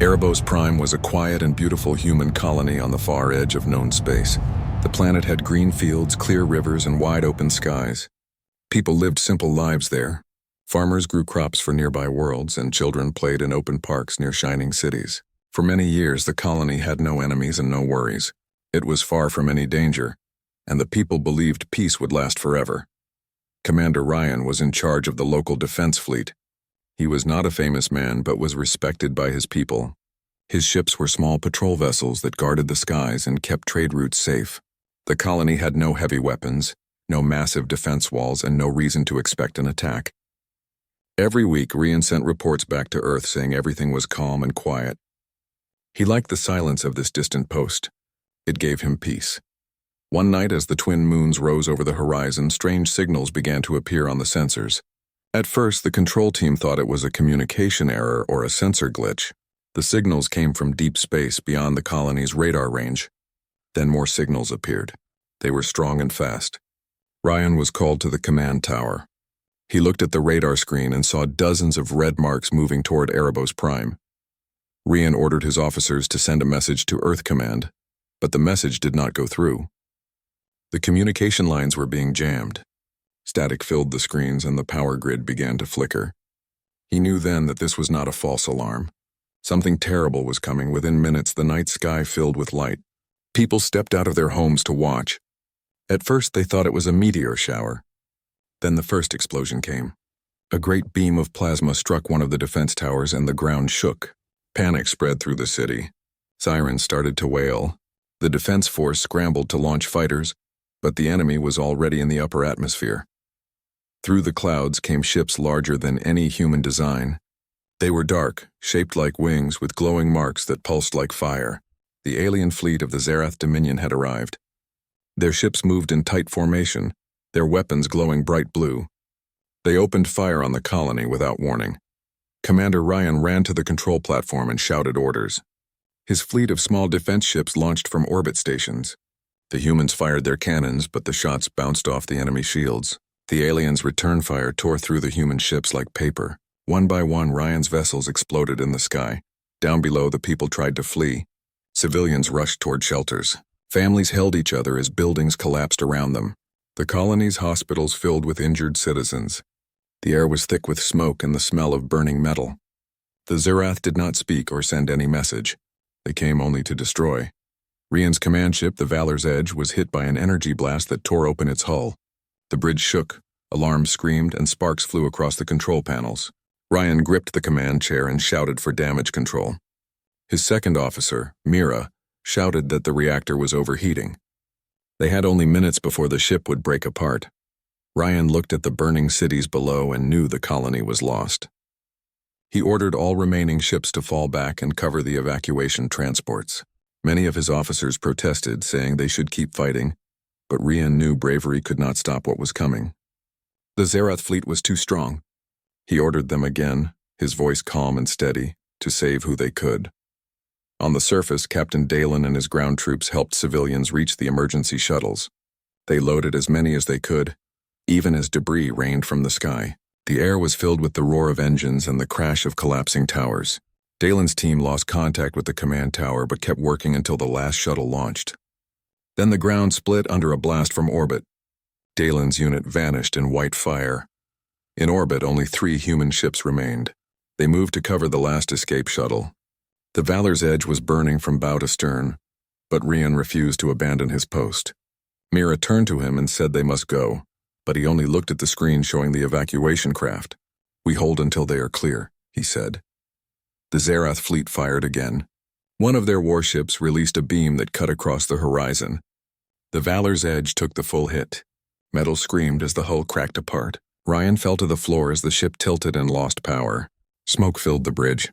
Erebos Prime was a quiet and beautiful human colony on the far edge of known space. The planet had green fields, clear rivers, and wide open skies. People lived simple lives there. Farmers grew crops for nearby worlds, and children played in open parks near shining cities. For many years, the colony had no enemies and no worries. It was far from any danger, and the people believed peace would last forever. Commander Ryan was in charge of the local defense fleet. He was not a famous man, but was respected by his people. His ships were small patrol vessels that guarded the skies and kept trade routes safe. The colony had no heavy weapons, no massive defense walls, and no reason to expect an attack. Every week, Ryan sent reports back to Earth saying everything was calm and quiet. He liked the silence of this distant post. It gave him peace. One night, as the twin moons rose over the horizon, strange signals began to appear on the sensors. At first, the control team thought it was a communication error or a sensor glitch. The signals came from deep space beyond the colony's radar range. Then more signals appeared. They were strong and fast. Ryan was called to the command tower. He looked at the radar screen and saw dozens of red marks moving toward Erebos Prime. Ryan ordered his officers to send a message to Earth Command, but the message did not go through. The communication lines were being jammed. Static filled the screens and the power grid began to flicker. He knew then that this was not a false alarm. Something terrible was coming. Within minutes, the night sky filled with light. People stepped out of their homes to watch. At first, they thought it was a meteor shower. Then the first explosion came. A great beam of plasma struck one of the defense towers and the ground shook. Panic spread through the city. Sirens started to wail. The defense force scrambled to launch fighters, but the enemy was already in the upper atmosphere. Through the clouds came ships larger than any human design. They were dark, shaped like wings with glowing marks that pulsed like fire. The alien fleet of the Zerath Dominion had arrived. Their ships moved in tight formation, their weapons glowing bright blue. They opened fire on the colony without warning. Commander Ryan ran to the control platform and shouted orders. His fleet of small defense ships launched from orbit stations. The humans fired their cannons, but the shots bounced off the enemy shields. The aliens' return fire tore through the human ships like paper. One by one, Ryan's vessels exploded in the sky. Down below, the people tried to flee. Civilians rushed toward shelters. Families held each other as buildings collapsed around them. The colony's hospitals filled with injured citizens. The air was thick with smoke and the smell of burning metal. The Zerath did not speak or send any message. They came only to destroy. Ryan's command ship, the Valor's Edge, was hit by an energy blast that tore open its hull. The bridge shook, alarms screamed, and sparks flew across the control panels. Ryan gripped the command chair and shouted for damage control. His second officer, Mira, shouted that the reactor was overheating. They had only minutes before the ship would break apart. Ryan looked at the burning cities below and knew the colony was lost. He ordered all remaining ships to fall back and cover the evacuation transports. Many of his officers protested, saying they should keep fighting, but Ryan knew bravery could not stop what was coming. The Zerath fleet was too strong. He ordered them again, his voice calm and steady, to save who they could. On the surface, Captain Dalen and his ground troops helped civilians reach the emergency shuttles. They loaded as many as they could, even as debris rained from the sky. The air was filled with the roar of engines and the crash of collapsing towers. Dalen's team lost contact with the command tower but kept working until the last shuttle launched. Then the ground split under a blast from orbit. Dalen's unit vanished in white fire. In orbit, only 3 human ships remained. They moved to cover the last escape shuttle. The Valor's Edge was burning from bow to stern, but Ryan refused to abandon his post. Mira turned to him and said they must go, but he only looked at the screen showing the evacuation craft. "We hold until they are clear," he said. The Zerath fleet fired again. One of their warships released a beam that cut across the horizon. The Valor's Edge took the full hit. Metal screamed as the hull cracked apart. Ryan fell to the floor as the ship tilted and lost power. Smoke filled the bridge.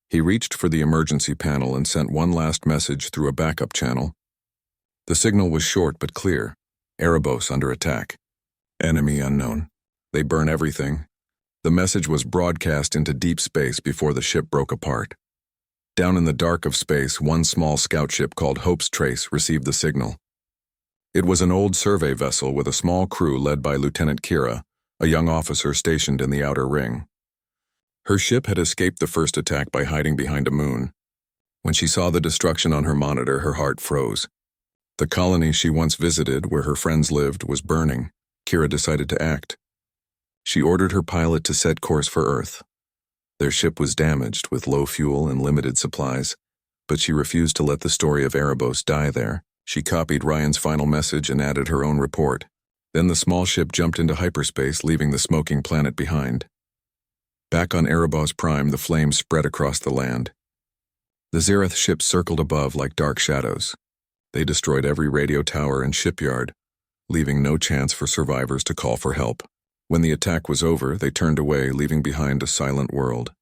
He reached for the emergency panel and sent one last message through a backup channel. The signal was short but clear. Erebos under attack. Enemy unknown. They burn everything. The message was broadcast into deep space before the ship broke apart. Down in the dark of space, one small scout ship called Hope's Trace received the signal. It was an old survey vessel with a small crew led by Lieutenant Kira, a young officer stationed in the outer ring. Her ship had escaped the first attack by hiding behind a moon. When she saw the destruction on her monitor, her heart froze. The colony she once visited, where her friends lived, was burning. Kira decided to act. She ordered her pilot to set course for Earth. Their ship was damaged, with low fuel and limited supplies, but she refused to let the story of Erebos die there. She copied Ryan's final message and added her own report. Then the small ship jumped into hyperspace, leaving the smoking planet behind. Back on Erebos Prime, the flames spread across the land. The Zereth ships circled above like dark shadows. They destroyed every radio tower and shipyard, leaving no chance for survivors to call for help. When the attack was over, they turned away, leaving behind a silent world.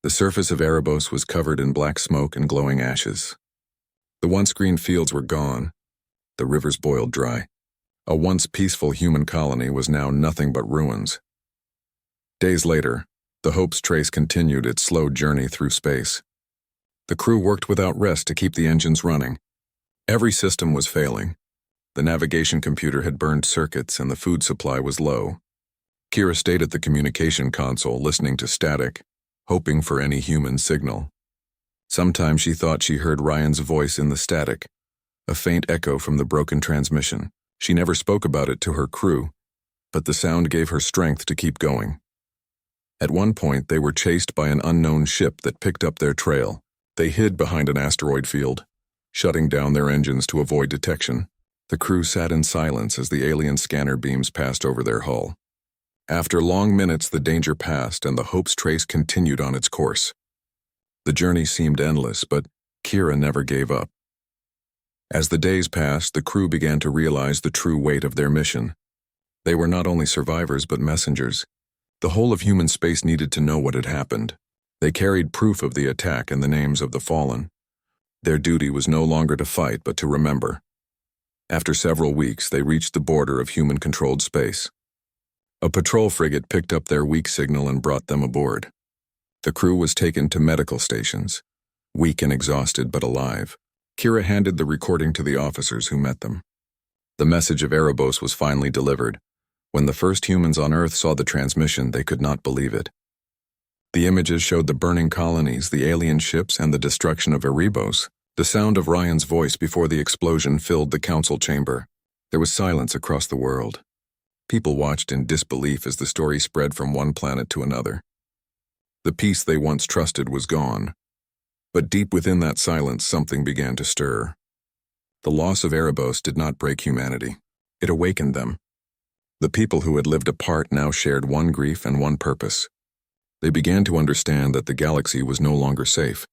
The surface of Erebos was covered in black smoke and glowing ashes. The once green fields were gone. The rivers boiled dry. A once peaceful human colony was now nothing but ruins. Days later, the Hope's Trace continued its slow journey through space. The crew worked without rest to keep the engines running. Every system was failing. The navigation computer had burned circuits and the food supply was low. Kira stayed at the communication console, listening to static, hoping for any human signal. Sometimes she thought she heard Ryan's voice in the static, a faint echo from the broken transmission. She never spoke about it to her crew, but the sound gave her strength to keep going. At one point, they were chased by an unknown ship that picked up their trail. They hid behind an asteroid field, shutting down their engines to avoid detection. The crew sat in silence as the alien scanner beams passed over their hull. After long minutes, the danger passed and the Hope's Trace continued on its course. The journey seemed endless, but Kira never gave up. As the days passed, the crew began to realize the true weight of their mission. They were not only survivors but messengers. The whole of human space needed to know what had happened. They carried proof of the attack and the names of the fallen. Their duty was no longer to fight but to remember. After several weeks, they reached the border of human-controlled space. A patrol frigate picked up their weak signal and brought them aboard. The crew was taken to medical stations, weak and exhausted but alive. Kira handed the recording to the officers who met them. The message of Erebos was finally delivered. When the first humans on Earth saw the transmission, they could not believe it. The images showed the burning colonies, the alien ships, and the destruction of Erebos. The sound of Ryan's voice before the explosion filled the council chamber. There was silence across the world. People watched in disbelief as the story spread from one planet to another. The peace they once trusted was gone. But deep within that silence, something began to stir. The loss of Erebos did not break humanity. It awakened them. The people who had lived apart now shared one grief and one purpose. They began to understand that the galaxy was no longer safe,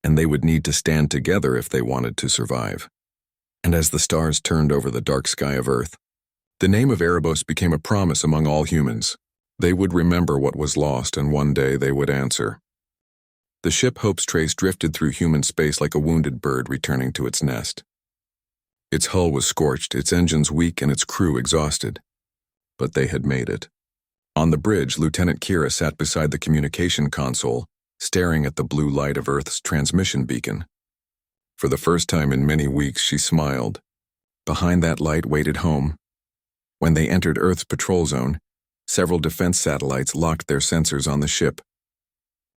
and they would need to stand together if they wanted to survive. And as the stars turned over the dark sky of Earth, the name of Erebos became a promise among all humans. They would remember what was lost, and one day they would answer. The ship Hope's Trace drifted through human space like a wounded bird returning to its nest. Its hull was scorched, its engines weak, and its crew exhausted. But they had made it. On the bridge, Lieutenant Kira sat beside the communication console, staring at the blue light of Earth's transmission beacon. For the first time in many weeks, she smiled. Behind that light waited home. When they entered Earth's patrol zone, several defense satellites locked their sensors on the ship.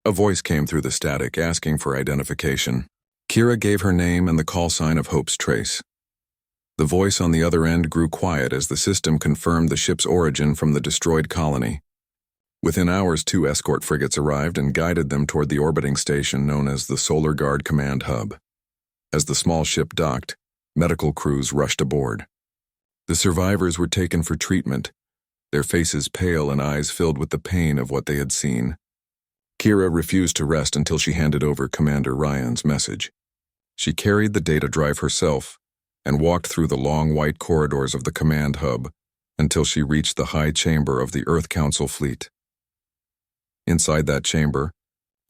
A voice came through the static, asking for identification. Kira gave her name and the call sign of Hope's Trace. The voice on the other end grew quiet as the system confirmed the ship's origin from the destroyed colony. Within hours, 2 escort frigates arrived and guided them toward the orbiting station known as the Solar Guard Command Hub. As the small ship docked, medical crews rushed aboard. The survivors were taken for treatment, their faces pale and eyes filled with the pain of what they had seen. Kira refused to rest until she handed over Commander Ryan's message. She carried the data drive herself and walked through the long white corridors of the command hub until she reached the high chamber of the Earth Council fleet. Inside that chamber,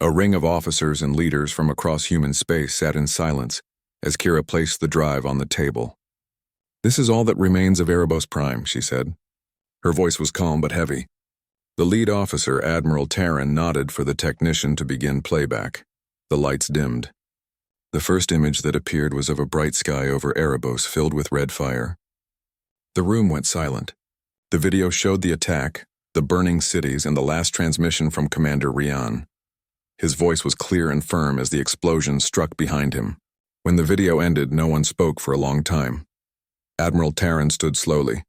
a ring of officers and leaders from across human space sat in silence as Kira placed the drive on the table. "This is all that remains of Erebos Prime," she said. Her voice was calm but heavy. The lead officer, Admiral Taryn, nodded for the technician to begin playback. The lights dimmed. The first image that appeared was of a bright sky over Erebos filled with red fire. The room went silent. The video showed the attack, the burning cities, and the last transmission from Commander Ryan. His voice was clear and firm as the explosion struck behind him. When the video ended, no one spoke for a long time. Admiral Terran stood slowly.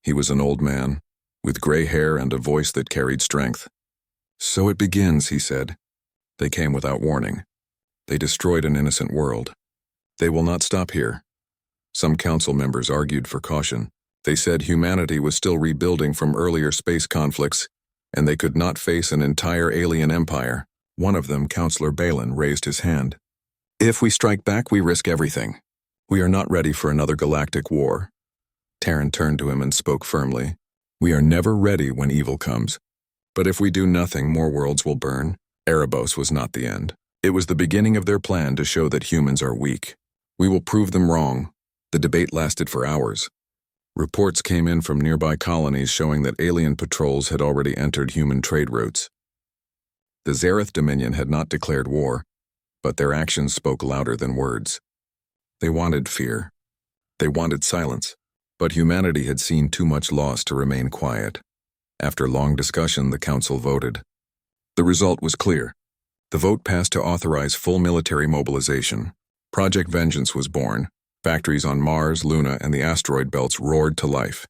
He was an old man, with gray hair and a voice that carried strength. "So it begins," he said. "They came without warning. They destroyed an innocent world. They will not stop here." Some council members argued for caution. They said humanity was still rebuilding from earlier space conflicts, and they could not face an entire alien empire. One of them, Councillor Balin, raised his hand. "If we strike back, we risk everything. We are not ready for another galactic war." Terran turned to him and spoke firmly. "We are never ready when evil comes. But if we do nothing, more worlds will burn." Erebos was not the end. It was the beginning of their plan to show that humans are weak. "We will prove them wrong." The debate lasted for hours. Reports came in from nearby colonies showing that alien patrols had already entered human trade routes. The Zareth Dominion had not declared war, but their actions spoke louder than words. They wanted fear. They wanted silence. But humanity had seen too much loss to remain quiet. After long discussion, the council voted. The result was clear. The vote passed to authorize full military mobilization. Project Vengeance was born. Factories on Mars, Luna, and the asteroid belts roared to life.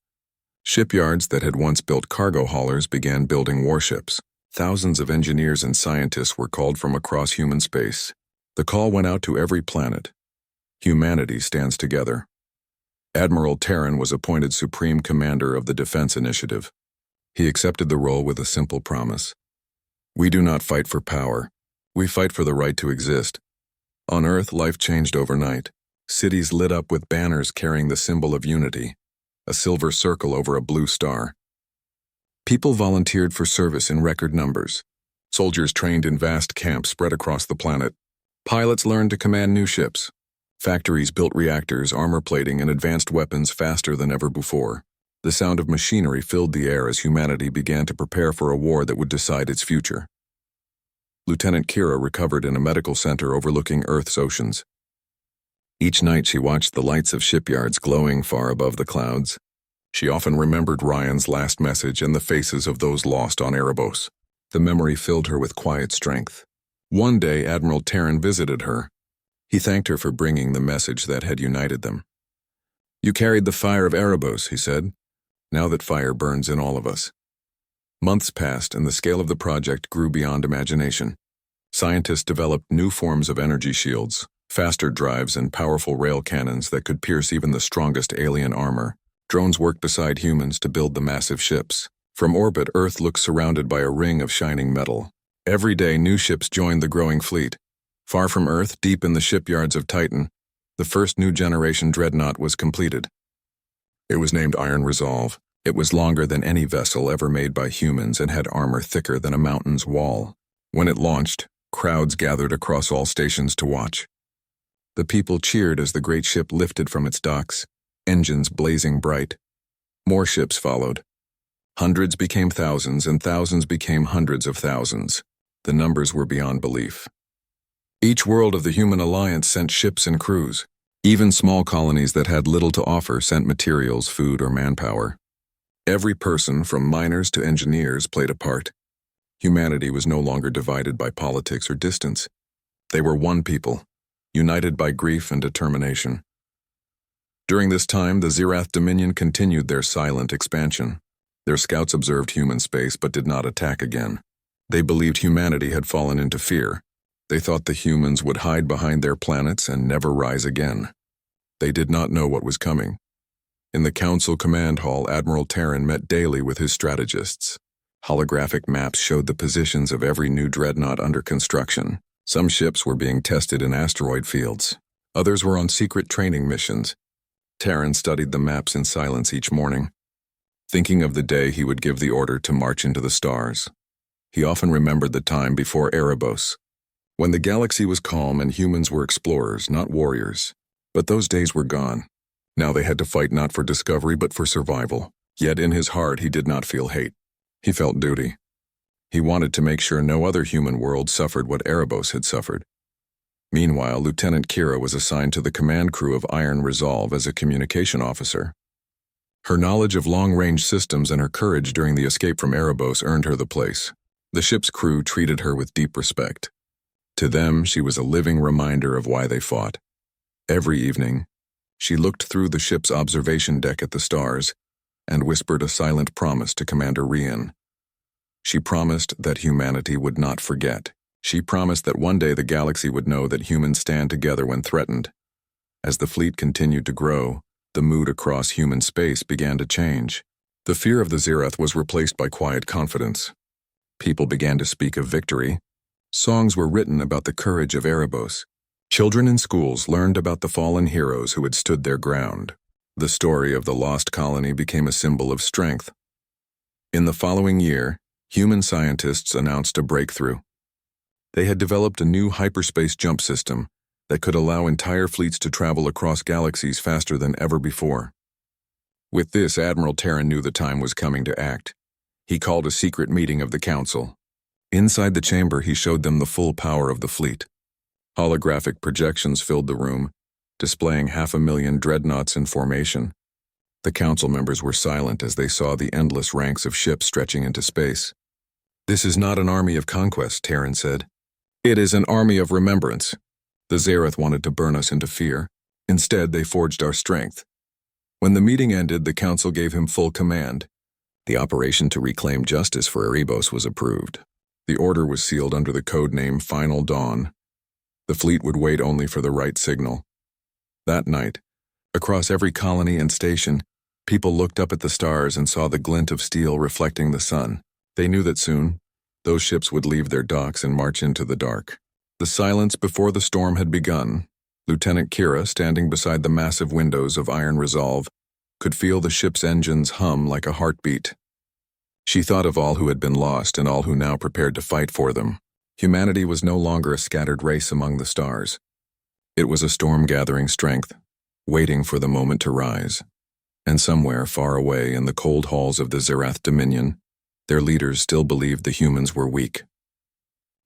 Shipyards that had once built cargo haulers began building warships. Thousands of engineers and scientists were called from across human space. The call went out to every planet. Humanity stands together. Admiral Terran was appointed Supreme Commander of the Defense Initiative. He accepted the role with a simple promise. "We do not fight for power. We fight for the right to exist." On Earth, life changed overnight. Cities lit up with banners carrying the symbol of unity, a silver circle over a blue star. People volunteered for service in record numbers. Soldiers trained in vast camps spread across the planet. Pilots learned to command new ships. Factories built reactors, armor plating, and advanced weapons faster than ever before. The sound of machinery filled the air as humanity began to prepare for a war that would decide its future. Lieutenant Kira recovered in a medical center overlooking Earth's oceans. Each night she watched the lights of shipyards glowing far above the clouds. She often remembered Ryan's last message and the faces of those lost on Erebos. The memory filled her with quiet strength. One day, Admiral Terran visited her. He thanked her for bringing the message that had united them. "You carried the fire of Erebos," he said. "Now that fire burns in all of us." Months passed, and the scale of the project grew beyond imagination. Scientists developed new forms of energy shields, faster drives, and powerful rail cannons that could pierce even the strongest alien armor. Drones worked beside humans to build the massive ships. From orbit, Earth looked surrounded by a ring of shining metal. Every day, new ships joined the growing fleet. Far from Earth, deep in the shipyards of Titan, the first new generation Dreadnought was completed. It was named Iron Resolve. It was longer than any vessel ever made by humans and had armor thicker than a mountain's wall. When it launched, crowds gathered across all stations to watch. The people cheered as the great ship lifted from its docks, engines blazing bright. More ships followed. Hundreds became thousands, and thousands became hundreds of thousands. The numbers were beyond belief. Each world of the human alliance sent ships and crews. Even small colonies that had little to offer sent materials, food, or manpower. Every person, from miners to engineers, played a part. Humanity was no longer divided by politics or distance. They were one people, united by grief and determination. During this time, the Zareth Dominion continued their silent expansion. Their scouts observed human space but did not attack again. They believed humanity had fallen into fear. They thought the humans would hide behind their planets and never rise again. They did not know what was coming. In the Council Command Hall, Admiral Terran met daily with his strategists. Holographic maps showed the positions of every new dreadnought under construction. Some ships were being tested in asteroid fields. Others were on secret training missions. Terran studied the maps in silence each morning, thinking of the day he would give the order to march into the stars. He often remembered the time before Erebos, when the galaxy was calm and humans were explorers, not warriors. But those days were gone. Now they had to fight not for discovery but for survival. Yet in his heart he did not feel hate. He felt duty. He wanted to make sure no other human world suffered what Erebos had suffered. Meanwhile, Lieutenant Kira was assigned to the command crew of Iron Resolve as a communication officer. Her knowledge of long-range systems and her courage during the escape from Erebos earned her the place. The ship's crew treated her with deep respect. To them, she was a living reminder of why they fought. Every evening, she looked through the ship's observation deck at the stars and whispered a silent promise to Commander Rian. She promised that humanity would not forget. She promised that one day the galaxy would know that humans stand together when threatened. As the fleet continued to grow, the mood across human space began to change. The fear of the Zerath was replaced by quiet confidence. People began to speak of victory. Songs were written about the courage of Erebos. Children in schools learned about the fallen heroes who had stood their ground. The story of the lost colony became a symbol of strength. In the following year, human scientists announced a breakthrough. They had developed a new hyperspace jump system that could allow entire fleets to travel across galaxies faster than ever before. With this, Admiral Terran knew the time was coming to act. He called a secret meeting of the Council. Inside the chamber, he showed them the full power of the fleet. Holographic projections filled the room, displaying 500,000 dreadnoughts in formation. The Council members were silent as they saw the endless ranks of ships stretching into space. "This is not an army of conquest," Terran said. "It is an army of remembrance. The Zerath wanted to burn us into fear. Instead, they forged our strength." When the meeting ended, the Council gave him full command. The operation to reclaim justice for Erebos was approved. The order was sealed under the code name Final Dawn. The fleet would wait only for the right signal. That night, across every colony and station, people looked up at the stars and saw the glint of steel reflecting the sun. They knew that soon, those ships would leave their docks and march into the dark. The silence before the storm had begun. Lieutenant Kira, standing beside the massive windows of Iron Resolve, could feel the ship's engines hum like a heartbeat. She thought of all who had been lost and all who now prepared to fight for them. Humanity was no longer a scattered race among the stars. It was a storm gathering strength, waiting for the moment to rise. And somewhere far away in the cold halls of the Zerath Dominion, their leaders still believed the humans were weak.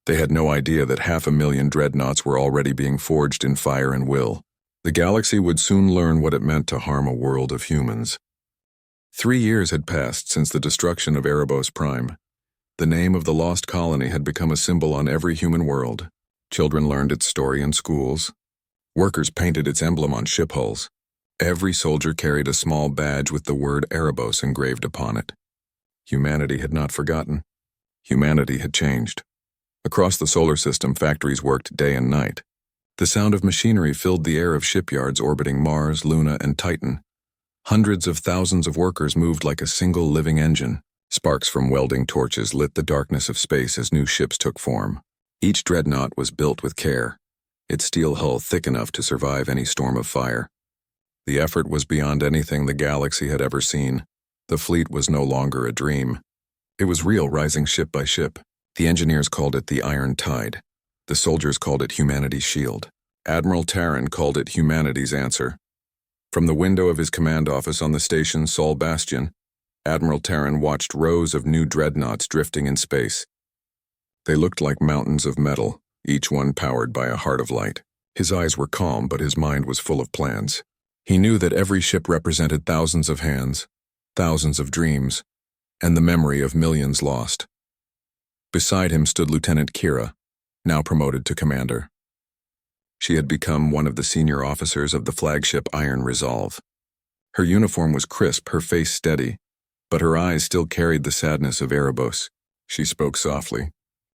They had no idea that 500,000 dreadnoughts were already being forged in fire and will. The galaxy would soon learn what it meant to harm a world of humans. 3 years had passed since the destruction of Erebos Prime. The name of the lost colony had become a symbol on every human world. Children learned its story in schools. Workers painted its emblem on ship hulls. Every soldier carried a small badge with the word Erebos engraved upon it. Humanity had not forgotten. Humanity had changed. Across the solar system, factories worked day and night. The sound of machinery filled the air of shipyards orbiting Mars, Luna, and Titan. Hundreds of thousands of workers moved like a single living engine. Sparks from welding torches lit the darkness of space as new ships took form. Each dreadnought was built with care, its steel hull thick enough to survive any storm of fire. The effort was beyond anything the galaxy had ever seen. The fleet was no longer a dream. It was real, rising ship by ship. The engineers called it the Iron Tide. The soldiers called it humanity's shield. Admiral Terran called it humanity's answer. From the window of his command office on the station Sol Bastion, Admiral Terran watched rows of new dreadnoughts drifting in space. They looked like mountains of metal, each one powered by a heart of light. His eyes were calm, but his mind was full of plans. He knew that every ship represented thousands of hands, thousands of dreams, and the memory of millions lost. Beside him stood Lieutenant Kira, now promoted to commander. She had become one of the senior officers of the flagship Iron Resolve. Her uniform was crisp, her face steady, but her eyes still carried the sadness of Erebos. She spoke softly.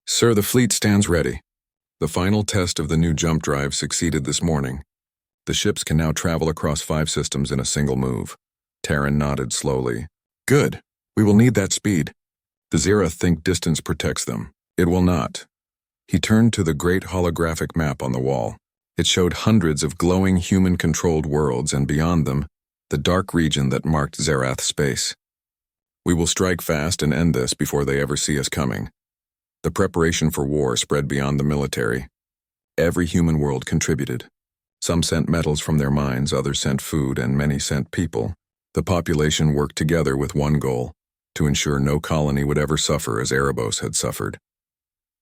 "Sir, the fleet stands ready. The final test of the new jump drive succeeded this morning. The ships can now travel across 5 systems in a single move." Terran nodded slowly. "Good. We will need that speed. The Zerath think distance protects them. It will not." He turned to the great holographic map on the wall. It showed hundreds of glowing human-controlled worlds, and beyond them, the dark region that marked Zerath space. "We will strike fast and end this before they ever see us coming." The preparation for war spread beyond the military. Every human world contributed. Some sent metals from their mines, others sent food, and many sent people. The population worked together with one goal: to ensure no colony would ever suffer as Erebos had suffered.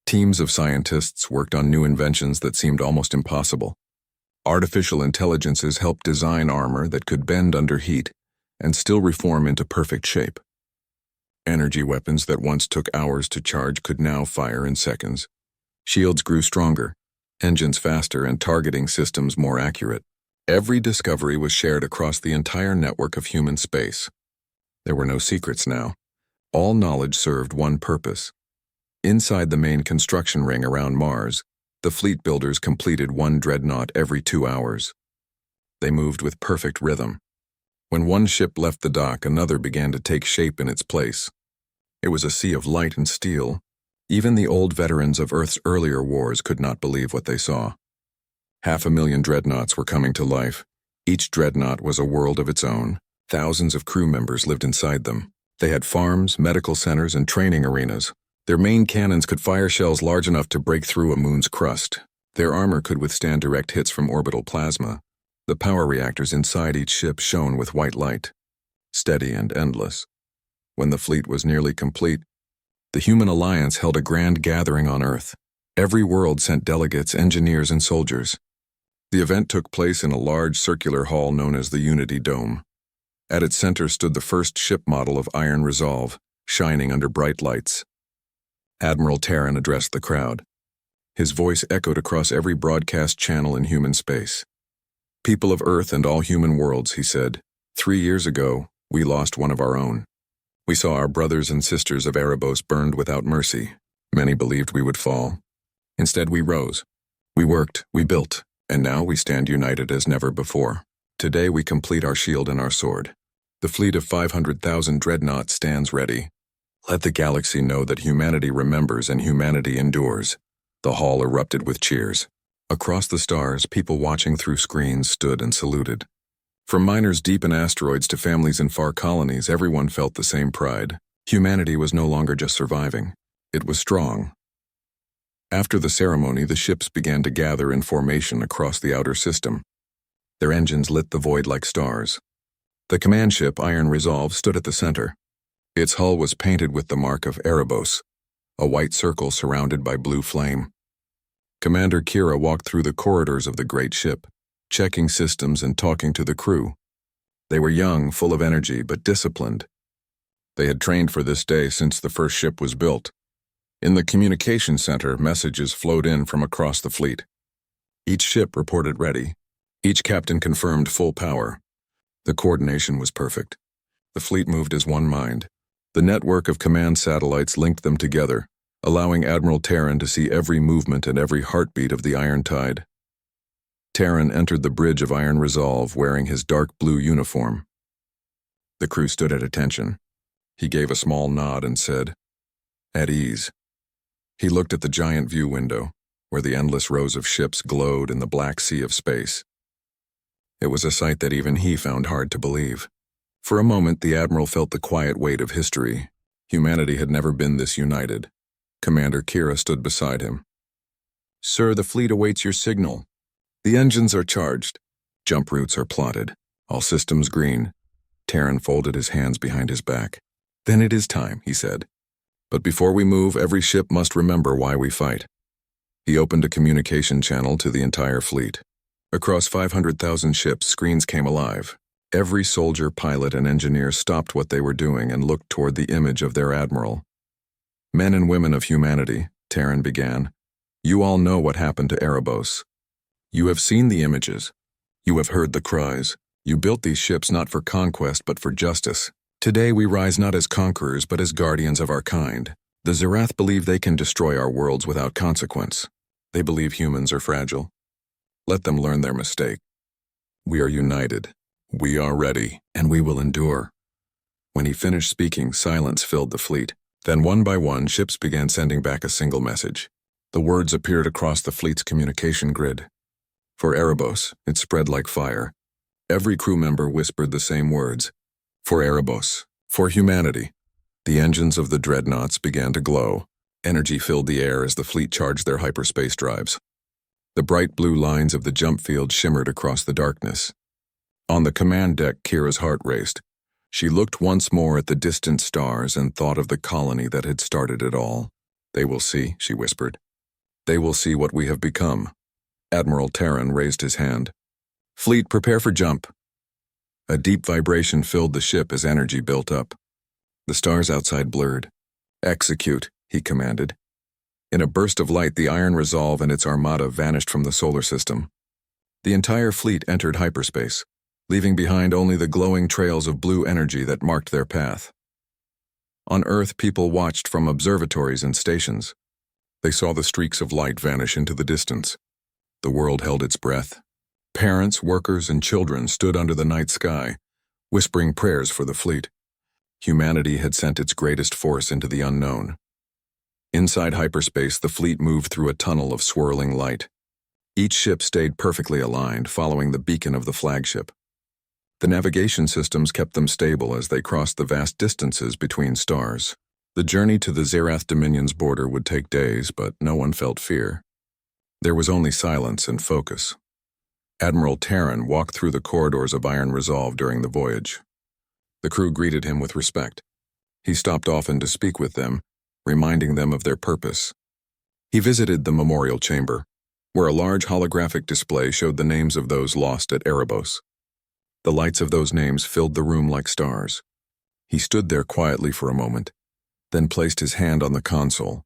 Teams of scientists worked on new inventions that seemed almost impossible. Artificial intelligences helped design armor that could bend under heat and still reform into perfect shape. Energy weapons that once took hours to charge could now fire in seconds. Shields grew stronger, engines faster, and targeting systems more accurate. Every discovery was shared across the entire network of human space. There were no secrets now. All knowledge served one purpose. Inside the main construction ring around Mars, the fleet builders completed one dreadnought every 2 hours. They moved with perfect rhythm. When one ship left the dock, another began to take shape in its place. It was a sea of light and steel. Even the old veterans of Earth's earlier wars could not believe what they saw. 500,000 dreadnoughts were coming to life. Each dreadnought was a world of its own. Thousands of crew members lived inside them. They had farms, medical centers, and training arenas. Their main cannons could fire shells large enough to break through a moon's crust. Their armor could withstand direct hits from orbital plasma. The power reactors inside each ship shone with white light, steady and endless. When the fleet was nearly complete, the Human Alliance held a grand gathering on Earth. Every world sent delegates, engineers, and soldiers. The event took place in a large circular hall known as the Unity Dome. At its center stood the first ship model of Iron Resolve, shining under bright lights. Admiral Terran addressed the crowd. His voice echoed across every broadcast channel in human space. "People of Earth and all human worlds," he said, 3 years ago, we lost one of our own. We saw our brothers and sisters of Erebos burned without mercy. Many believed we would fall. Instead, we rose. We worked, we built, and now we stand united as never before. Today we complete our shield and our sword. The fleet of 500,000 dreadnoughts stands ready. Let the galaxy know that humanity remembers and humanity endures. The hall erupted with cheers. Across the stars, people watching through screens stood and saluted. From miners deep in asteroids to families in far colonies, everyone felt the same pride. Humanity was no longer just surviving. It was strong. After the ceremony, the ships began to gather in formation across the outer system. Their engines lit the void like stars. The command ship, Iron Resolve, stood at the center. Its hull was painted with the mark of Erebos, a white circle surrounded by blue flame. Commander Kira walked through the corridors of the great ship, checking systems and talking to the crew. They were young, full of energy, but disciplined. They had trained for this day since the first ship was built. In the communication center, messages flowed in from across the fleet. Each ship reported ready. Each captain confirmed full power. The coordination was perfect. The fleet moved as one mind. The network of command satellites linked them together, allowing Admiral Terran to see every movement and every heartbeat of the Iron Tide. Terran entered the bridge of Iron Resolve wearing his dark blue uniform. The crew stood at attention. He gave a small nod and said, "At ease." He looked at the giant view window, where the endless rows of ships glowed in the black sea of space. It was a sight that even he found hard to believe. For a moment, the Admiral felt the quiet weight of history. Humanity had never been this united. Commander Kira stood beside him. "Sir, the fleet awaits your signal. The engines are charged. Jump routes are plotted. All systems green." Terran folded his hands behind his back. "Then it is time," he said. "But before we move, every ship must remember why we fight." He opened a communication channel to the entire fleet. Across 500,000 ships, screens came alive. Every soldier, pilot, and engineer stopped what they were doing and looked toward the image of their admiral. "Men and women of humanity," Terran began, "you all know what happened to Erebos. You have seen the images. You have heard the cries. You built these ships not for conquest but for justice. Today we rise not as conquerors but as guardians of our kind. The Zerath believe they can destroy our worlds without consequence. They believe humans are fragile. Let them learn their mistake. We are united. We are ready, and we will endure." When he finished speaking, silence filled the fleet. Then one by one, ships began sending back a single message. The words appeared across the fleet's communication grid. For Erebos, it spread like fire. Every crew member whispered the same words. For Erebos, for humanity. The engines of the dreadnoughts began to glow. Energy filled the air as the fleet charged their hyperspace drives. The bright blue lines of the jump field shimmered across the darkness. On the command deck, Kira's heart raced. She looked once more at the distant stars and thought of the colony that had started it all. "They will see," she whispered. "They will see what we have become." Admiral Terran raised his hand. "Fleet, prepare for jump." A deep vibration filled the ship as energy built up. The stars outside blurred. "Execute," he commanded. In a burst of light, the Iron Resolve and its armada vanished from the solar system. The entire fleet entered hyperspace, leaving behind only the glowing trails of blue energy that marked their path. On Earth, people watched from observatories and stations. They saw the streaks of light vanish into the distance. The world held its breath. Parents, workers, and children stood under the night sky, whispering prayers for the fleet. Humanity had sent its greatest force into the unknown. Inside hyperspace, the fleet moved through a tunnel of swirling light. Each ship stayed perfectly aligned, following the beacon of the flagship. The navigation systems kept them stable as they crossed the vast distances between stars. The journey to the Zerath Dominion's border would take days, but no one felt fear. There was only silence and focus. Admiral Terran walked through the corridors of Iron Resolve during the voyage. The crew greeted him with respect. He stopped often to speak with them, reminding them of their purpose. He visited the memorial chamber, where a large holographic display showed the names of those lost at Erebos. The lights of those names filled the room like stars. He stood there quietly for a moment, then placed his hand on the console.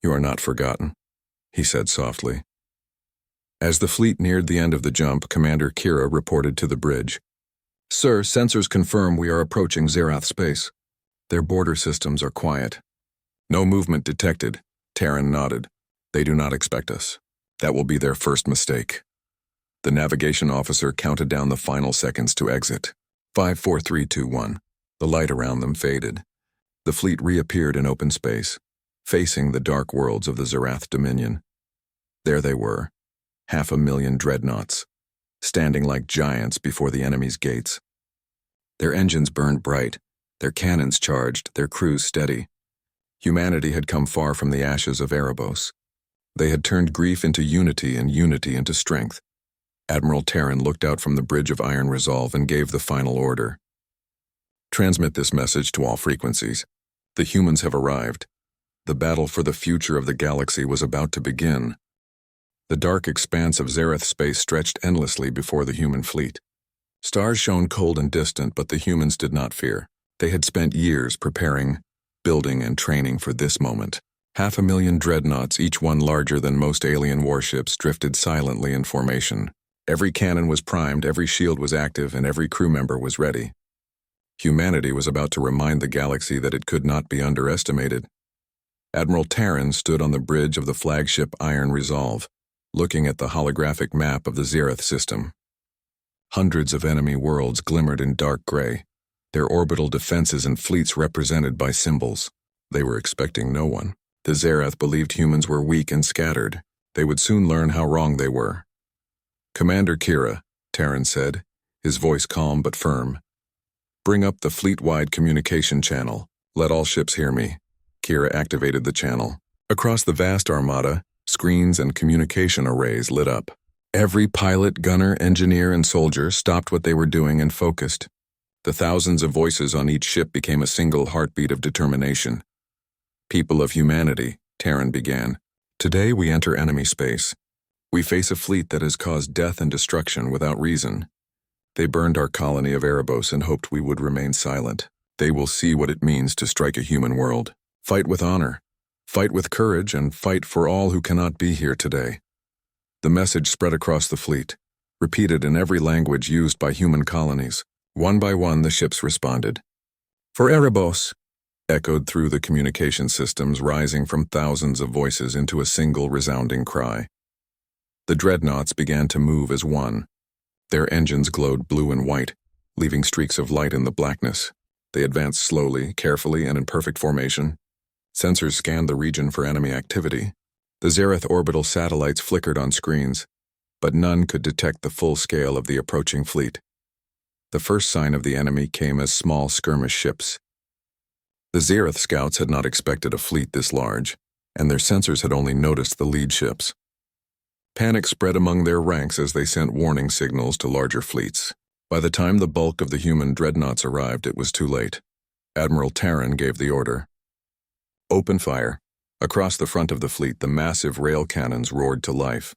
"You are not forgotten," he said softly. As the fleet neared the end of the jump, Commander Kira reported to the bridge. "Sir, sensors confirm we are approaching Zerath space. Their border systems are quiet. No movement detected." Terran nodded. "They do not expect us. That will be their first mistake." The navigation officer counted down the final seconds to exit. 5, 4, 3, 2, 1. The light around them faded. The fleet reappeared in open space, facing the dark worlds of the Zerath Dominion. There they were, 500,000 dreadnoughts, standing like giants before the enemy's gates. Their engines burned bright, their cannons charged, their crews steady. Humanity had come far from the ashes of Erebos. They had turned grief into unity and unity into strength. Admiral Terran looked out from the bridge of Iron Resolve and gave the final order. "Transmit this message to all frequencies. The humans have arrived. The battle for the future of the galaxy was about to begin." The dark expanse of Zerath space stretched endlessly before the human fleet. Stars shone cold and distant, but the humans did not fear. They had spent years preparing, building, and training for this moment. 500,000 dreadnoughts, each one larger than most alien warships, drifted silently in formation. Every cannon was primed, every shield was active, and every crew member was ready. Humanity was about to remind the galaxy that it could not be underestimated. Admiral Terran stood on the bridge of the flagship Iron Resolve, looking at the holographic map of the Zerath system. Hundreds of enemy worlds glimmered in dark gray, their orbital defenses and fleets represented by symbols. They were expecting no one. The Zerath believed humans were weak and scattered. They would soon learn how wrong they were. "Commander Kira," Terran said, his voice calm but firm. "Bring up the fleet-wide communication channel. Let all ships hear me." Kira activated the channel. Across the vast armada, screens and communication arrays lit up. Every pilot, gunner, engineer, and soldier stopped what they were doing and focused. The thousands of voices on each ship became a single heartbeat of determination. "People of humanity," Terran began. "Today we enter enemy space. We face a fleet that has caused death and destruction without reason. They burned our colony of Erebos and hoped we would remain silent. They will see what it means to strike a human world. Fight with honor. Fight with courage, and fight for all who cannot be here today." The message spread across the fleet, repeated in every language used by human colonies. One by one, the ships responded. "For Erebos," echoed through the communication systems, rising from thousands of voices into a single resounding cry. The dreadnoughts began to move as one. Their engines glowed blue and white, leaving streaks of light in the blackness. They advanced slowly, carefully, and in perfect formation. Sensors scanned the region for enemy activity. The Zerath orbital satellites flickered on screens, but none could detect the full scale of the approaching fleet. The first sign of the enemy came as small skirmish ships. The Zerath scouts had not expected a fleet this large, and their sensors had only noticed the lead ships. Panic spread among their ranks as they sent warning signals to larger fleets. By the time the bulk of the human dreadnoughts arrived, it was too late. Admiral Terran gave the order. "Open fire." Across the front of the fleet, the massive rail cannons roared to life.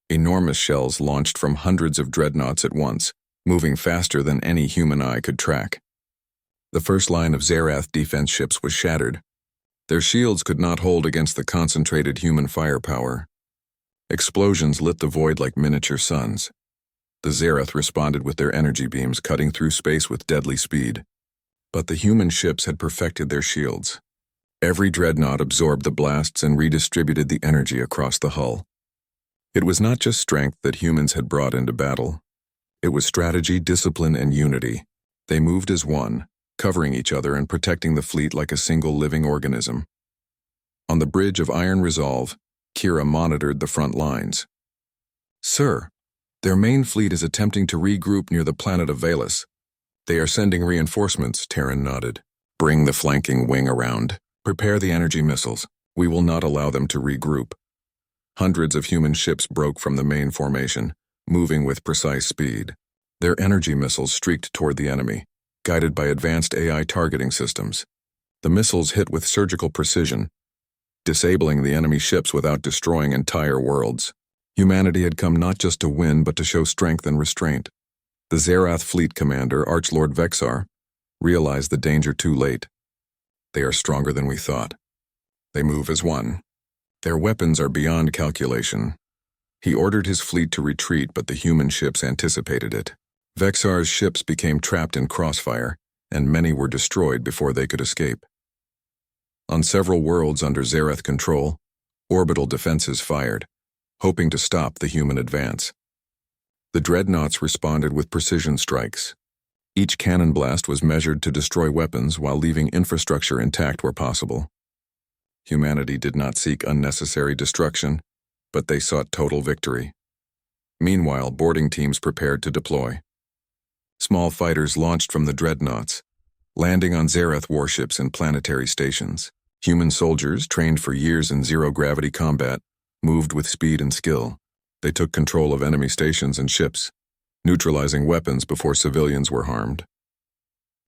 Enormous shells launched from hundreds of dreadnoughts at once, moving faster than any human eye could track. The first line of Zerath defense ships was shattered. Their shields could not hold against the concentrated human firepower. Explosions lit the void like miniature suns. The Zerath responded with their energy beams cutting through space with deadly speed. But the human ships had perfected their shields. Every dreadnought absorbed the blasts and redistributed the energy across the hull. It was not just strength that humans had brought into battle. It was strategy, discipline, and unity. They moved as one, covering each other and protecting the fleet like a single living organism. On the bridge of Iron Resolve, Kira monitored the front lines. "Sir, their main fleet is attempting to regroup near the planet of Valus. They are sending reinforcements," Terran nodded. "Bring the flanking wing around. Prepare the energy missiles. We will not allow them to regroup." Hundreds of human ships broke from the main formation, moving with precise speed. Their energy missiles streaked toward the enemy, guided by advanced AI targeting systems. The missiles hit with surgical precision, disabling the enemy ships without destroying entire worlds. Humanity had come not just to win, but to show strength and restraint. The Zerath fleet commander, Archlord Vexar, realized the danger too late. They are stronger than we thought. They move as one. Their weapons are beyond calculation. He ordered his fleet to retreat, but the human ships anticipated it. Vexar's ships became trapped in crossfire, and many were destroyed before they could escape. On several worlds under Zerath control, orbital defenses fired, hoping to stop the human advance. The Dreadnoughts responded with precision strikes. Each cannon blast was measured to destroy weapons while leaving infrastructure intact where possible. Humanity did not seek unnecessary destruction, but they sought total victory. Meanwhile, boarding teams prepared to deploy. Small fighters launched from the Dreadnoughts, landing on Zerath warships and planetary stations. Human soldiers, trained for years in zero-gravity combat, moved with speed and skill. They took control of enemy stations and ships, neutralizing weapons before civilians were harmed.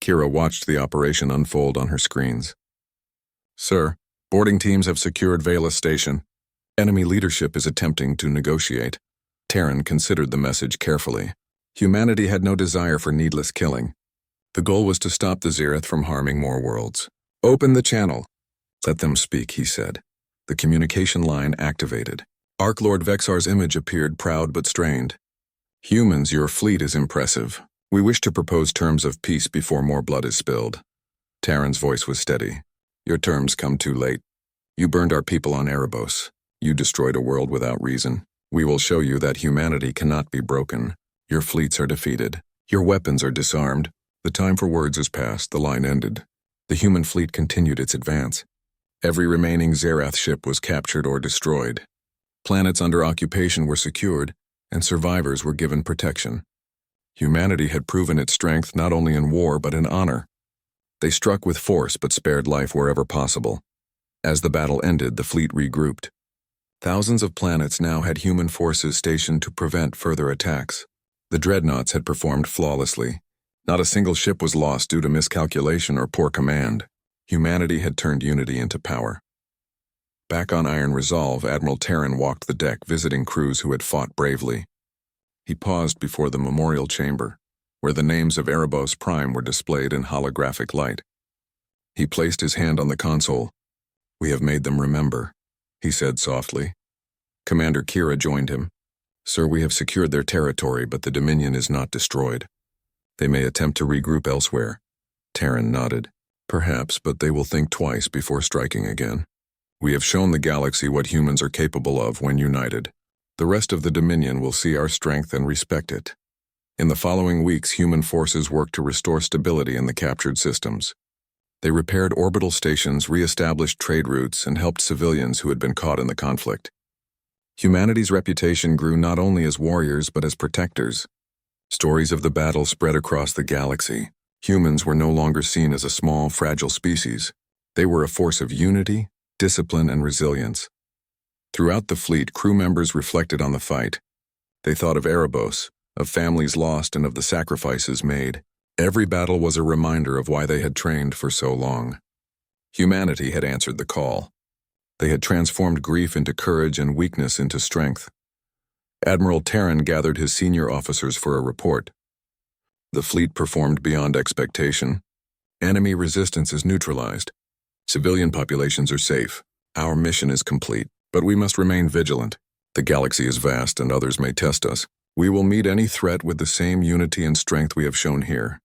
Kira watched the operation unfold on her screens. "Sir, boarding teams have secured Valus Station. Enemy leadership is attempting to negotiate." Terran considered the message carefully. Humanity had no desire for needless killing. The goal was to stop the Zerath from harming more worlds. "Open the channel." "Let them speak," he said. The communication line activated. Archlord Vexar's image appeared proud but strained. "Humans, your fleet is impressive. We wish to propose terms of peace before more blood is spilled." Terran's voice was steady. "Your terms come too late. You burned our people on Erebos. You destroyed a world without reason. We will show you that humanity cannot be broken. Your fleets are defeated. Your weapons are disarmed. The time for words is past," the line ended. The human fleet continued its advance. Every remaining Zerath ship was captured or destroyed. Planets under occupation were secured, and survivors were given protection. Humanity had proven its strength not only in war but in honor. They struck with force but spared life wherever possible. As the battle ended, the fleet regrouped. Thousands of planets now had human forces stationed to prevent further attacks. The Dreadnoughts had performed flawlessly. Not a single ship was lost due to miscalculation or poor command. Humanity had turned unity into power. Back on Iron Resolve, Admiral Terran walked the deck visiting crews who had fought bravely. He paused before the memorial chamber, where the names of Erebos Prime were displayed in holographic light. He placed his hand on the console. "We have made them remember," he said softly. Commander Kira joined him. "Sir, we have secured their territory, but the Dominion is not destroyed. They may attempt to regroup elsewhere." Terran nodded. "Perhaps, but they will think twice before striking again. We have shown the galaxy what humans are capable of when united. The rest of the Dominion will see our strength and respect it." In the following weeks, human forces worked to restore stability in the captured systems. They repaired orbital stations, re-established trade routes, and helped civilians who had been caught in the conflict. Humanity's reputation grew not only as warriors but as protectors. Stories of the battle spread across the galaxy. Humans were no longer seen as a small, fragile species. They were a force of unity, discipline, and resilience. Throughout the fleet, crew members reflected on the fight. They thought of Erebos, of families lost, and of the sacrifices made. Every battle was a reminder of why they had trained for so long. Humanity had answered the call. They had transformed grief into courage and weakness into strength. Admiral Terran gathered his senior officers for a report. The fleet performed beyond expectation. Enemy resistance is neutralized. Civilian populations are safe. Our mission is complete, but we must remain vigilant. The galaxy is vast and others may test us. We will meet any threat with the same unity and strength we have shown here.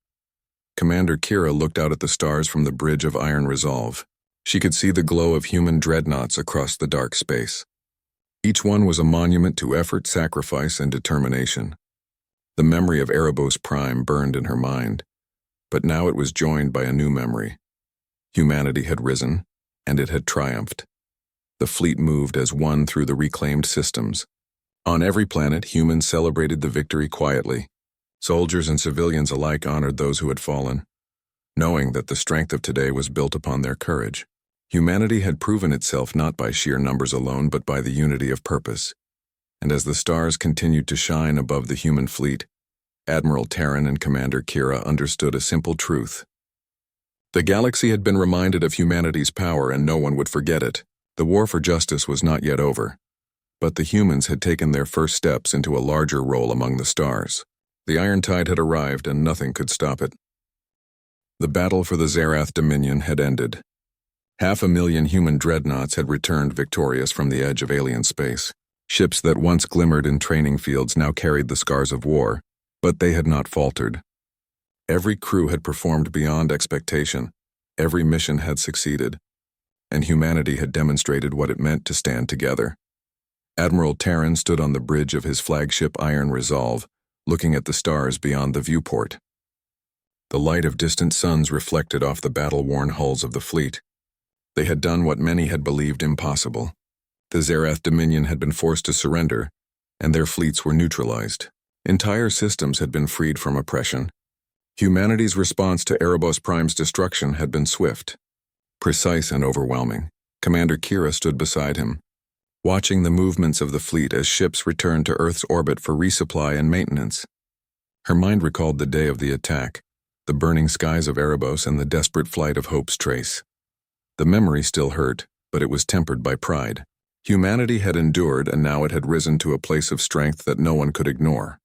Commander Kira looked out at the stars from the bridge of iron resolve. She could see the glow of human dreadnoughts across the dark space. Each one was a monument to effort, sacrifice, and determination. The memory of Erebos Prime burned in her mind, but now it was joined by a new memory. Humanity had risen, and it had triumphed. The fleet moved as one through the reclaimed systems. On every planet, humans celebrated the victory quietly. Soldiers and civilians alike honored those who had fallen, knowing that the strength of today was built upon their courage. Humanity had proven itself not by sheer numbers alone, but by the unity of purpose. And as the stars continued to shine above the human fleet, Admiral Terran and Commander Kira understood a simple truth. The galaxy had been reminded of humanity's power, and no one would forget it. The war for justice was not yet over, but the humans had taken their first steps into a larger role among the stars. The Iron Tide had arrived, and nothing could stop it. The battle for the Zerath Dominion had ended. 500,000 human dreadnoughts had returned victorious from the edge of alien space. Ships that once glimmered in training fields now carried the scars of war, but they had not faltered. Every crew had performed beyond expectation. Every mission had succeeded, and humanity had demonstrated what it meant to stand together. Admiral Terran stood on the bridge of his flagship Iron Resolve, looking at the stars beyond the viewport. The light of distant suns reflected off the battle-worn hulls of the fleet. They had done what many had believed impossible. The Zerath Dominion had been forced to surrender, and their fleets were neutralized. Entire systems had been freed from oppression. Humanity's response to Erebos Prime's destruction had been swift, precise, and overwhelming. Commander Kira stood beside him, watching the movements of the fleet as ships returned to Earth's orbit for resupply and maintenance. Her mind recalled the day of the attack, the burning skies of Erebos, and the desperate flight of Hope's Trace. The memory still hurt, but it was tempered by pride. Humanity had endured, and now it had risen to a place of strength that no one could ignore.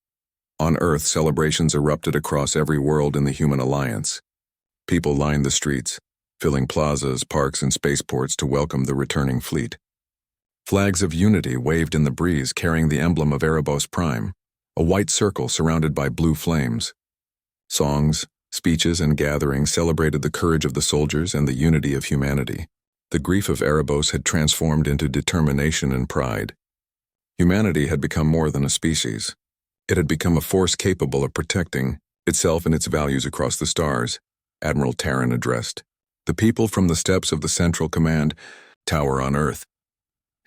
On Earth, celebrations erupted across every world in the human alliance. People lined the streets, filling plazas, parks, and spaceports to welcome the returning fleet. Flags of unity waved in the breeze, carrying the emblem of Erebos Prime, a white circle surrounded by blue flames. Songs, speeches, and gatherings celebrated the courage of the soldiers and the unity of humanity. The grief of Erebos had transformed into determination and pride. Humanity had become more than a species. It had become a force capable of protecting itself and its values across the stars. Admiral Terran addressed the people from the steps of the Central Command Tower on Earth.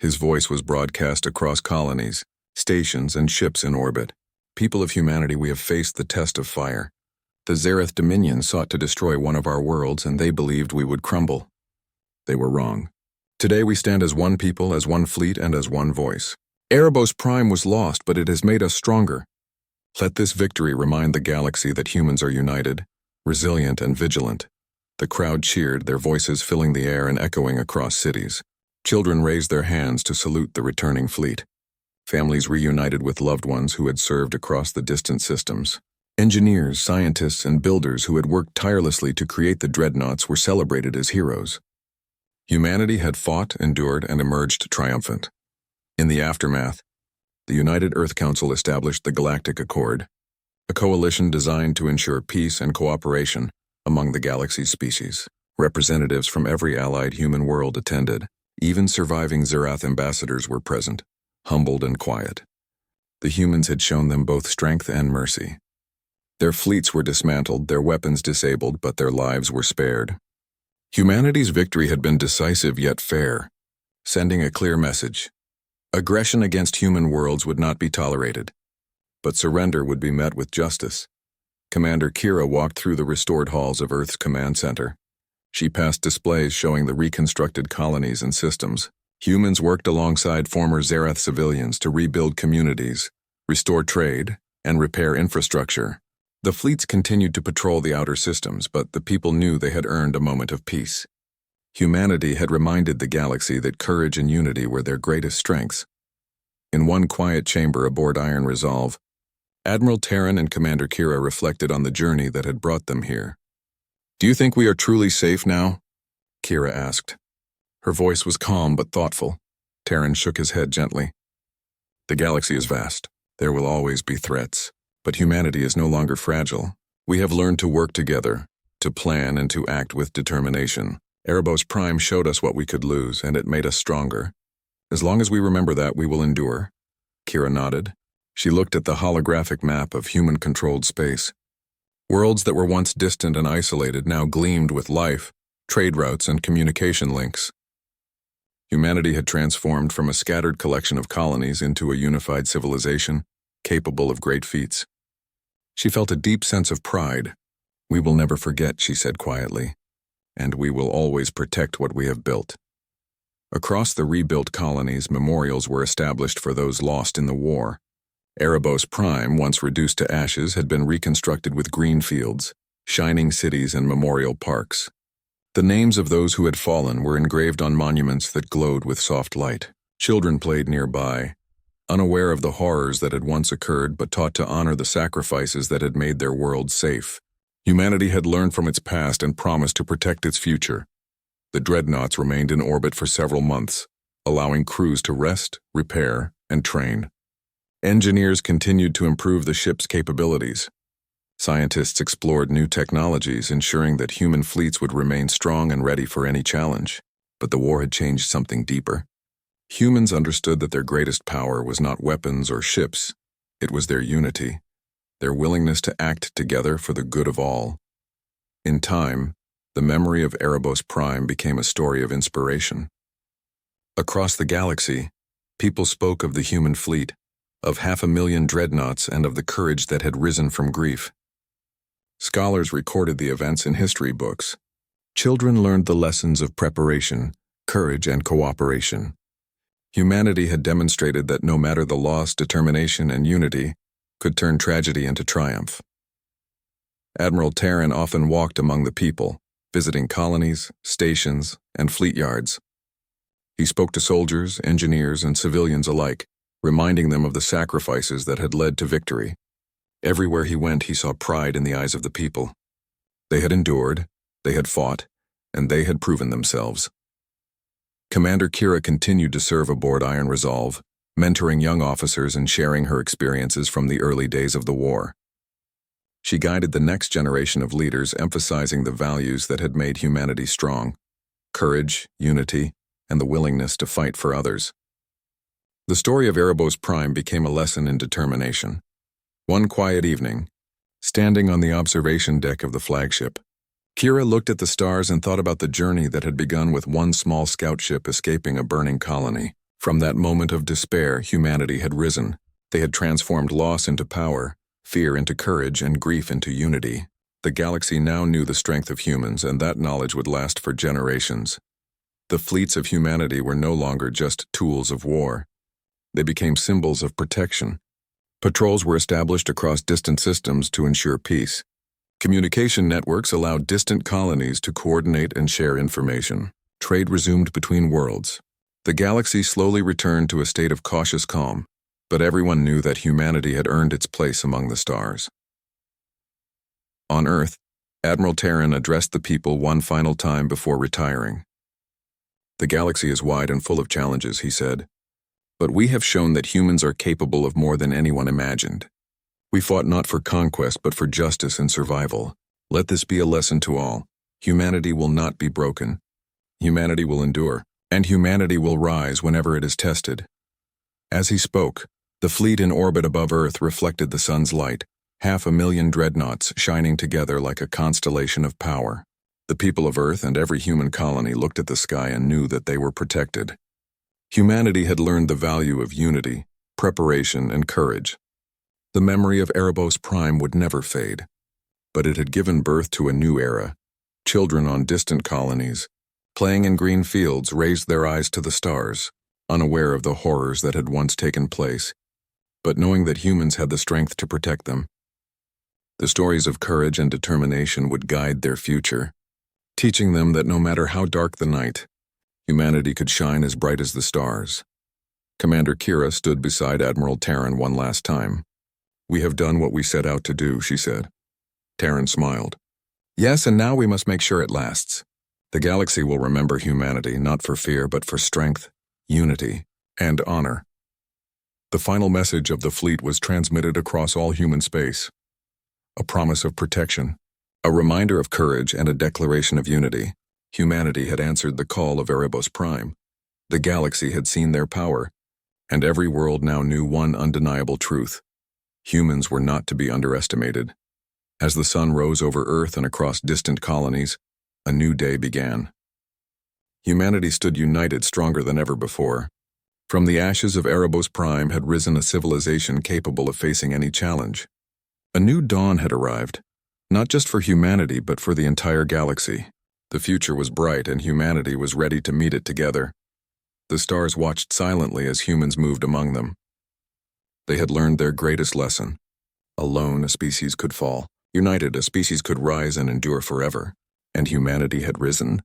His voice was broadcast across colonies, stations, and ships in orbit. People of humanity, we have faced the test of fire. The Zerath Dominion sought to destroy one of our worlds, and they believed we would crumble. They were wrong. Today we stand as one people, as one fleet, and as one voice. Erebos Prime was lost, but it has made us stronger. Let this victory remind the galaxy that humans are united, resilient, and vigilant. The crowd cheered, their voices filling the air and echoing across cities. Children raised their hands to salute the returning fleet. Families reunited with loved ones who had served across the distant systems. Engineers, scientists, and builders who had worked tirelessly to create the dreadnoughts were celebrated as heroes. Humanity had fought, endured, and emerged triumphant. In the aftermath, the United Earth Council established the Galactic Accord, a coalition designed to ensure peace and cooperation among the galaxy's species. Representatives from every allied human world attended. Even surviving Zerath ambassadors were present, humbled and quiet. The humans had shown them both strength and mercy. Their fleets were dismantled, their weapons disabled, but their lives were spared. Humanity's victory had been decisive yet fair, sending a clear message. Aggression against human worlds would not be tolerated, but surrender would be met with justice. Commander Kira walked through the restored halls of Earth's command center. She passed displays showing the reconstructed colonies and systems. Humans worked alongside former Zerath civilians to rebuild communities, restore trade, and repair infrastructure. The fleets continued to patrol the outer systems, but the people knew they had earned a moment of peace. Humanity had reminded the galaxy that courage and unity were their greatest strengths. In one quiet chamber aboard Iron Resolve, Admiral Terran and Commander Kira reflected on the journey that had brought them here. "Do you think we are truly safe now?" Kira asked. Her voice was calm but thoughtful. Terran shook his head gently. "The galaxy is vast. There will always be threats. But humanity is no longer fragile. We have learned to work together, to plan and to act with determination. Erebos Prime showed us what we could lose, and it made us stronger. As long as we remember that, we will endure." Kira nodded. She looked at the holographic map of human-controlled space. Worlds that were once distant and isolated now gleamed with life, trade routes, and communication links. Humanity had transformed from a scattered collection of colonies into a unified civilization, capable of great feats. She felt a deep sense of pride. "We will never forget," she said quietly, "and we will always protect what we have built." Across the rebuilt colonies, memorials were established for those lost in the war. Erebos Prime, once reduced to ashes, had been reconstructed with green fields, shining cities, and memorial parks. The names of those who had fallen were engraved on monuments that glowed with soft light. Children played nearby, unaware of the horrors that had once occurred but taught to honor the sacrifices that had made their world safe. Humanity had learned from its past and promised to protect its future. The Dreadnoughts remained in orbit for several months, allowing crews to rest, repair, and train. Engineers continued to improve the ship's capabilities. Scientists explored new technologies, ensuring that human fleets would remain strong and ready for any challenge. But the war had changed something deeper. Humans understood that their greatest power was not weapons or ships. It was their unity, their willingness to act together for the good of all. In time, the memory of Erebos Prime became a story of inspiration. Across the galaxy, people spoke of the human fleet, of 500,000 dreadnoughts, and of the courage that had risen from grief. Scholars recorded the events in history books. Children learned the lessons of preparation, courage, and cooperation. Humanity had demonstrated that no matter the loss, determination, and unity could turn tragedy into triumph. Admiral Terran often walked among the people, visiting colonies, stations, and fleet yards. He spoke to soldiers, engineers, and civilians alike, reminding them of the sacrifices that had led to victory. Everywhere he went, he saw pride in the eyes of the people. They had endured, they had fought, and they had proven themselves. Commander Kira continued to serve aboard Iron Resolve, mentoring young officers and sharing her experiences from the early days of the war. She guided the next generation of leaders, emphasizing the values that had made humanity strong: courage, unity, and the willingness to fight for others. The story of Erebos Prime became a lesson in determination. One quiet evening, standing on the observation deck of the flagship, Kira looked at the stars and thought about the journey that had begun with one small scout ship escaping a burning colony. From that moment of despair, humanity had risen. They had transformed loss into power, fear into courage, and grief into unity. The galaxy now knew the strength of humans, and that knowledge would last for generations. The fleets of humanity were no longer just tools of war. They became symbols of protection. Patrols were established across distant systems to ensure peace. Communication networks allowed distant colonies to coordinate and share information. Trade resumed between worlds. The galaxy slowly returned to a state of cautious calm, but everyone knew that humanity had earned its place among the stars. On Earth, Admiral Terran addressed the people one final time before retiring. "The galaxy is wide and full of challenges," he said, "but we have shown that humans are capable of more than anyone imagined. We fought not for conquest but for justice and survival. Let this be a lesson to all. Humanity will not be broken. Humanity will endure, and humanity will rise whenever it is tested." As he spoke, the fleet in orbit above Earth reflected the sun's light, 500,000 dreadnoughts shining together like a constellation of power. The people of Earth and every human colony looked at the sky and knew that they were protected. Humanity had learned the value of unity, preparation, and courage. The memory of Erebos Prime would never fade, but it had given birth to a new era. Children on distant colonies, playing in green fields, raised their eyes to the stars, unaware of the horrors that had once taken place, but knowing that humans had the strength to protect them. The stories of courage and determination would guide their future, teaching them that no matter how dark the night, humanity could shine as bright as the stars. Commander Kira stood beside Admiral Terran one last time. "We have done what we set out to do," she said. Terran smiled. Yes, and now we must make sure it lasts. The galaxy will remember humanity, not for fear, but for strength, unity, and honor. The final message of the fleet was transmitted across all human space. A promise of protection, a reminder of courage, and a declaration of unity. Humanity had answered the call of Erebos Prime. The galaxy had seen their power, and every world now knew one undeniable truth. Humans were not to be underestimated. As the sun rose over Earth and across distant colonies, a new day began. Humanity stood united, stronger than ever before. From the ashes of Erebos Prime had risen a civilization capable of facing any challenge. A new dawn had arrived, not just for humanity but for the entire galaxy. The future was bright and humanity was ready to meet it together. The stars watched silently as humans moved among them. They had learned their greatest lesson. Alone, a species could fall. United, a species could rise and endure forever. And humanity had risen,